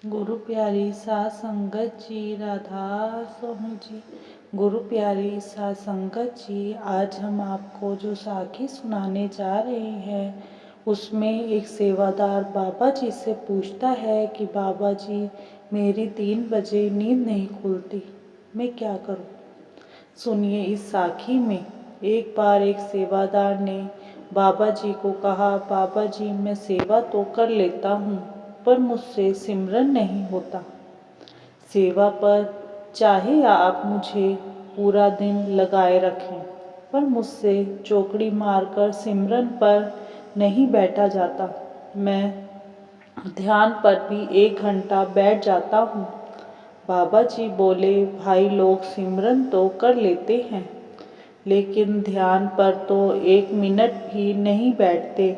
गुरु प्यारी साध संगत जी, राधा स्वामी जी। गुरु प्यारी साध संगत जी, आज हम आपको जो साखी सुनाने जा रहे हैं उसमें एक सेवादार बाबा जी से पूछता है कि बाबा जी, मेरी 3 बजे नींद नहीं खुलती, मैं क्या करूं। सुनिए इस साखी में। एक बार एक सेवादार ने बाबा जी को कहा, बाबा जी, मैं सेवा तो कर लेता हूँ पर मुझसे सिमरन नहीं होता। सेवा पर चाहे आप मुझे पूरा दिन लगाए रखें, पर मुझसे चौकड़ी मारकर सिमरन पर नहीं बैठा जाता। मैं ध्यान पर भी 1 घंटा बैठ जाता हूँ। बाबा जी बोले, भाई, लोग सिमरन तो कर लेते हैं लेकिन ध्यान पर तो 1 मिनट भी नहीं बैठते।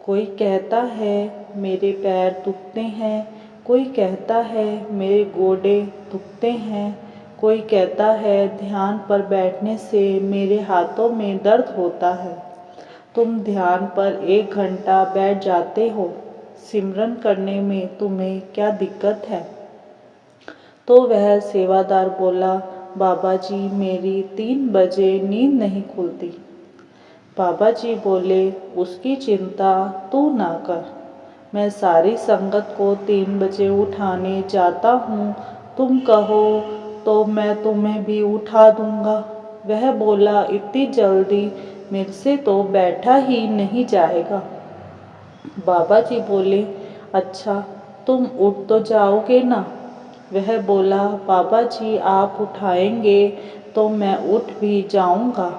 कोई कहता है मेरे पैर दुखते हैं, कोई कहता है मेरे गोडे दुखते हैं, कोई कहता है ध्यान पर बैठने से मेरे हाथों में दर्द होता है। तुम ध्यान पर 1 घंटा बैठ जाते हो, सिमरन करने में तुम्हें क्या दिक्कत है। तो वह सेवादार बोला, बाबा जी, मेरी 3 बजे नींद नहीं खुलती। बाबा जी बोले, उसकी चिंता तू ना कर, मैं सारी संगत को 3 बजे उठाने जाता हूँ। तुम कहो तो मैं तुम्हें भी उठा दूंगा। वह बोला, इतनी जल्दी मेरे से तो बैठा ही नहीं जाएगा। बाबा जी बोले, अच्छा, तुम उठ तो जाओगे ना। वह बोला, बाबा जी, आप उठाएंगे तो मैं उठ भी जाऊंगा।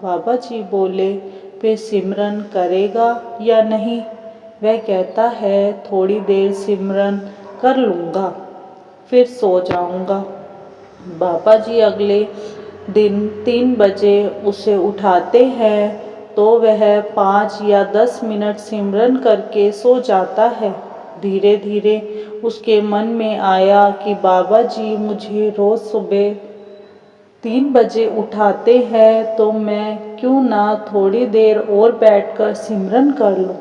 बाबा जी बोले, फिर सिमरन करेगा या नहीं। वह कहता है, थोड़ी देर सिमरन कर लूँगा फिर सो जाऊंगा। बाबा जी अगले दिन 3 बजे उसे उठाते हैं तो वह 5 या 10 मिनट सिमरन करके सो जाता है। धीरे धीरे उसके मन में आया कि बाबा जी मुझे रोज़ सुबह 3 बजे उठाते हैं तो मैं क्यों ना थोड़ी देर और बैठकर सिमरन कर लूं।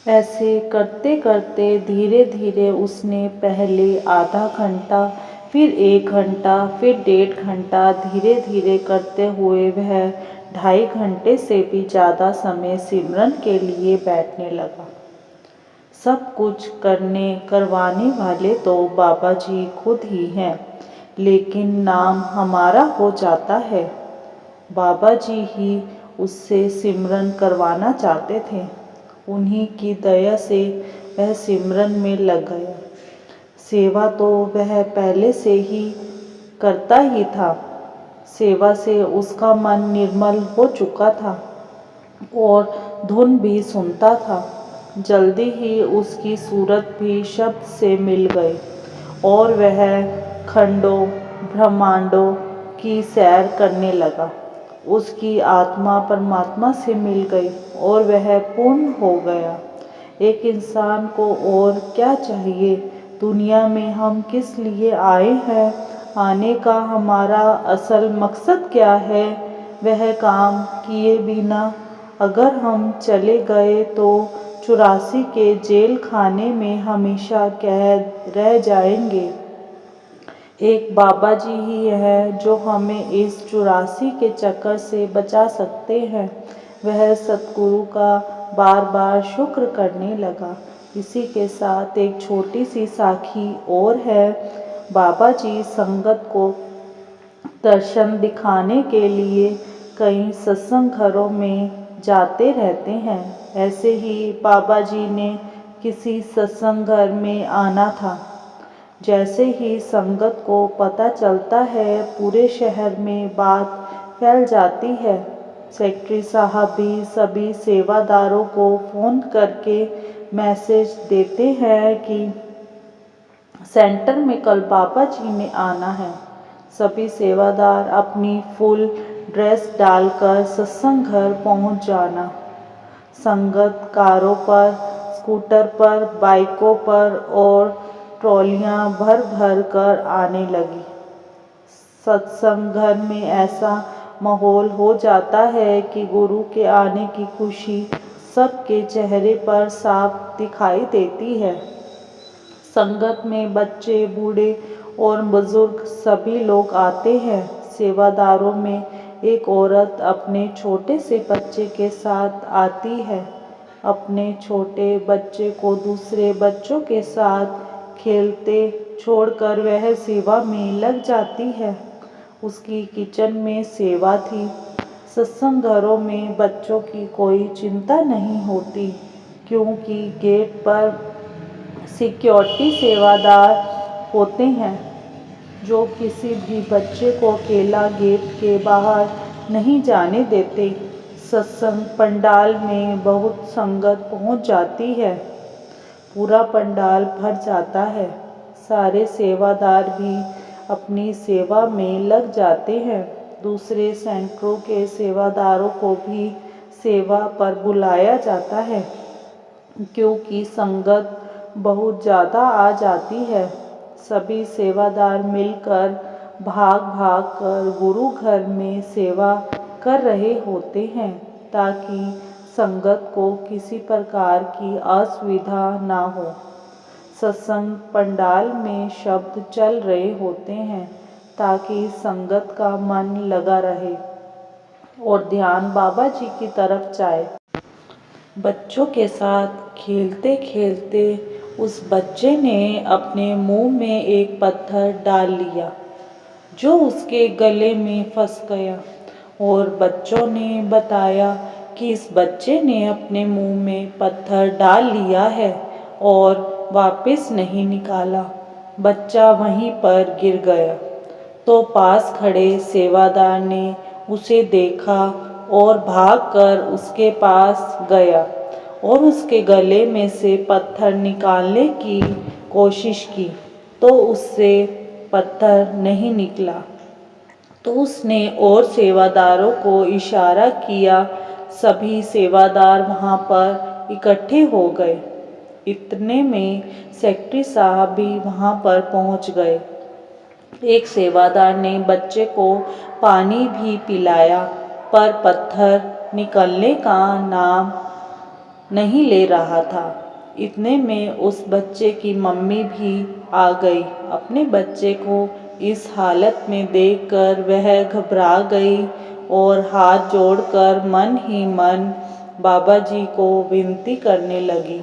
ऐसे करते करते धीरे धीरे उसने पहले आधा घंटा, फिर 1 घंटा, फिर 1.5 घंटा, धीरे धीरे करते हुए वह 2.5 घंटे से भी ज़्यादा समय सिमरन के लिए बैठने लगा। सब कुछ करवाने वाले तो बाबा जी खुद ही हैं, लेकिन नाम हमारा हो जाता है। बाबा जी ही उससे सिमरन करवाना चाहते थे। उन्हीं की दया से वह सिमरन में लग गया। सेवा तो वह पहले से ही करता ही था। सेवा से उसका मन निर्मल हो चुका था और धुन भी सुनता था। जल्दी ही उसकी सूरत भी शब्द से मिल गई और वह खंडों ब्रह्मांडों की सैर करने लगा। उसकी आत्मा परमात्मा से मिल गई और वह पूर्ण हो गया। एक इंसान को और क्या चाहिए। दुनिया में हम किस लिए आए हैं, आने का हमारा असल मकसद क्या है। वह काम किए बिना अगर हम चले गए तो 84 के जेल खाने में हमेशा कैद रह जाएंगे। एक बाबा जी ही है जो हमें इस 84 के चक्कर से बचा सकते हैं। वह सतगुरु का बार बार शुक्र करने लगा। इसी के साथ एक छोटी सी साखी और है। बाबा जी संगत को दर्शन दिखाने के लिए कई सत्संग घरों में जाते रहते हैं। ऐसे ही बाबा जी ने किसी सत्संग घर में आना था। जैसे ही संगत को पता चलता है, पूरे शहर में बात फैल जाती है। सेक्रेटरी साहब भी सभी सेवादारों को फ़ोन करके मैसेज देते हैं कि सेंटर में कल बाबा जी ने आना है। सभी सेवादार अपनी फुल ड्रेस डालकर सत्संग घर पहुंच जाना। संगत कारों पर, स्कूटर पर, बाइकों पर और ट्रॉलियां भर भर कर आने लगी। सत्संग घर में ऐसा माहौल हो जाता है कि गुरु के आने की खुशी सबके चेहरे पर साफ दिखाई देती है। संगत में बच्चे, बूढ़े और बुजुर्ग सभी लोग आते हैं। सेवादारों में एक औरत अपने छोटे से बच्चे के साथ आती है। अपने छोटे बच्चे को दूसरे बच्चों के साथ खेलते छोड़कर वह सेवा में लग जाती है। उसकी किचन में सेवा थी। सत्संग घरों में बच्चों की कोई चिंता नहीं होती, क्योंकि गेट पर सिक्योरिटी सेवादार होते हैं जो किसी भी बच्चे को अकेला गेट के बाहर नहीं जाने देते। सत्संग पंडाल में बहुत संगत पहुंच जाती है। पूरा पंडाल भर जाता है। सारे सेवादार भी अपनी सेवा में लग जाते हैं। दूसरे सेंटरों के सेवादारों को भी सेवा पर बुलाया जाता है, क्योंकि संगत बहुत ज़्यादा आ जाती है। सभी सेवादार मिलकर भाग भाग कर गुरु घर में सेवा कर रहे होते हैं, ताकि संगत को किसी प्रकार की असुविधा ना हो। सत्संग पंडाल में शब्द चल रहे होते हैं ताकि संगत का मन लगा रहे और ध्यान बाबा जी की तरफ जाए। बच्चों के साथ खेलते खेलते उस बच्चे ने अपने मुंह में एक पत्थर डाल लिया, जो उसके गले में फंस गया। और बच्चों ने बताया कि इस बच्चे ने अपने मुंह में पत्थर डाल लिया है और वापस नहीं निकाला। बच्चा वहीं पर गिर गया। तो पास खड़े सेवादार ने उसे देखा और भागकर उसके पास गया और उसके गले में से पत्थर निकालने की कोशिश की, तो उससे पत्थर नहीं निकला। तो उसने और सेवादारों को इशारा किया। सभी सेवादार वहां पर इकट्ठे हो गए। इतने में सेक्रेटरी साहब भी वहां पर पहुंच गए। एक सेवादार ने बच्चे को पानी भी पिलाया, पर पत्थर निकलने का नाम नहीं ले रहा था। इतने में उस बच्चे की मम्मी भी आ गई। अपने बच्चे को इस हालत में देखकर वह घबरा गई और हाथ जोड़कर मन ही मन बाबा जी को विनती करने लगी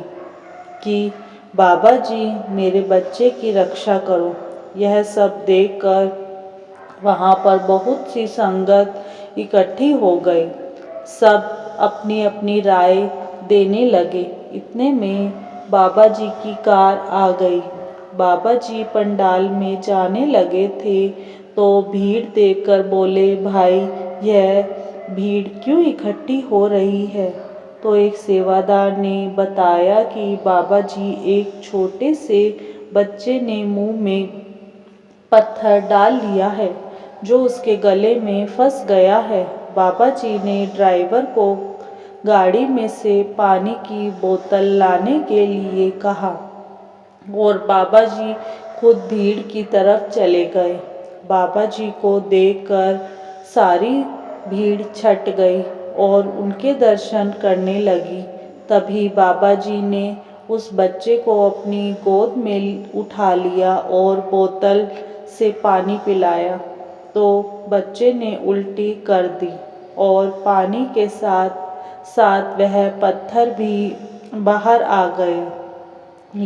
कि बाबा जी, मेरे बच्चे की रक्षा करो। यह सब देखकर वहां पर बहुत सी संगत इकट्ठी हो गई। सब अपनी अपनी राय देने लगे। इतने में बाबा जी की कार आ गई। बाबा जी पंडाल में जाने लगे थे तो भीड़ देखकर बोले, भाई, यह भीड़ क्यों इकट्ठी हो रही है? तो एक सेवादार ने बताया कि बाबा जी, एक छोटे से बच्चे ने मुंह में पत्थर डाल लिया है, जो उसके गले में फंस गया है। बाबा जी ने ड्राइवर को गाड़ी में से पानी की बोतल लाने के लिए कहा और बाबा जी खुद भीड़ की तरफ चले गए। बाबा जी को देखकर सारी भीड़ छट गई और उनके दर्शन करने लगी। तभी बाबा जी ने उस बच्चे को अपनी गोद में उठा लिया और बोतल से पानी पिलाया। तो बच्चे ने उल्टी कर दी और पानी के साथ साथ वह पत्थर भी बाहर आ गए।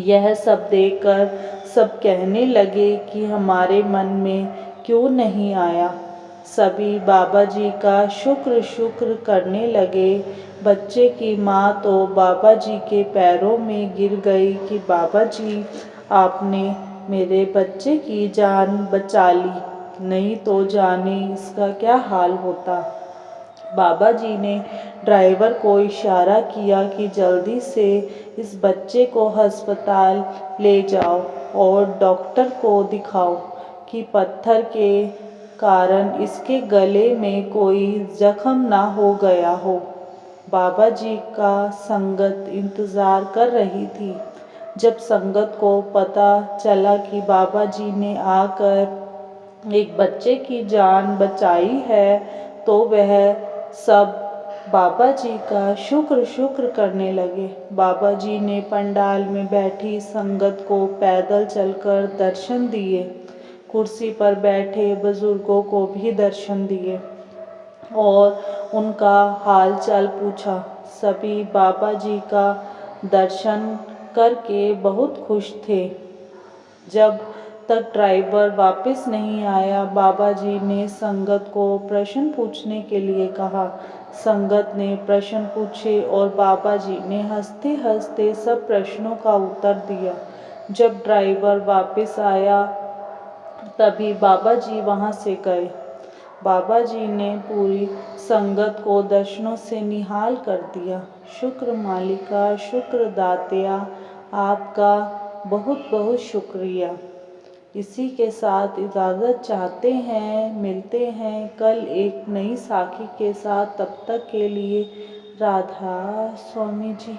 यह सब देखकर सब कहने लगे कि हमारे मन में क्यों नहीं आया। सभी बाबा जी का शुक्र शुक्र करने लगे। बच्चे की माँ तो बाबा जी के पैरों में गिर गई कि बाबा जी, आपने मेरे बच्चे की जान बचा ली, नहीं तो जाने इसका क्या हाल होता। बाबा जी ने ड्राइवर को इशारा किया कि जल्दी से इस बच्चे को अस्पताल ले जाओ और डॉक्टर को दिखाओ कि पत्थर के कारण इसके गले में कोई जख्म ना हो गया हो। बाबा जी का संगत इंतजार कर रही थी। जब संगत को पता चला कि बाबा जी ने आकर एक बच्चे की जान बचाई है, तो वह सब बाबा जी का शुक्र शुक्र करने लगे। बाबा जी ने पंडाल में बैठी संगत को पैदल चलकर दर्शन दिए, कुर्सी पर बैठे बुजुर्गों को भी दर्शन दिए और उनका हाल चाल पूछा। सभी बाबा जी का दर्शन करके बहुत खुश थे। जब तक ड्राइवर वापस नहीं आया, बाबा जी ने संगत को प्रश्न पूछने के लिए कहा। संगत ने प्रश्न पूछे और बाबा जी ने हंसते हंसते सब प्रश्नों का उत्तर दिया। जब ड्राइवर वापस आया तभी बाबा जी वहां से गए। बाबा जी ने पूरी संगत को दर्शनों से निहाल कर दिया। शुक्र मालिका, शुक्र दातिया, आपका बहुत बहुत शुक्रिया। इसी के साथ इजाज़त चाहते हैं। मिलते हैं कल एक नई साखी के साथ। तब तक के लिए राधा स्वामी जी।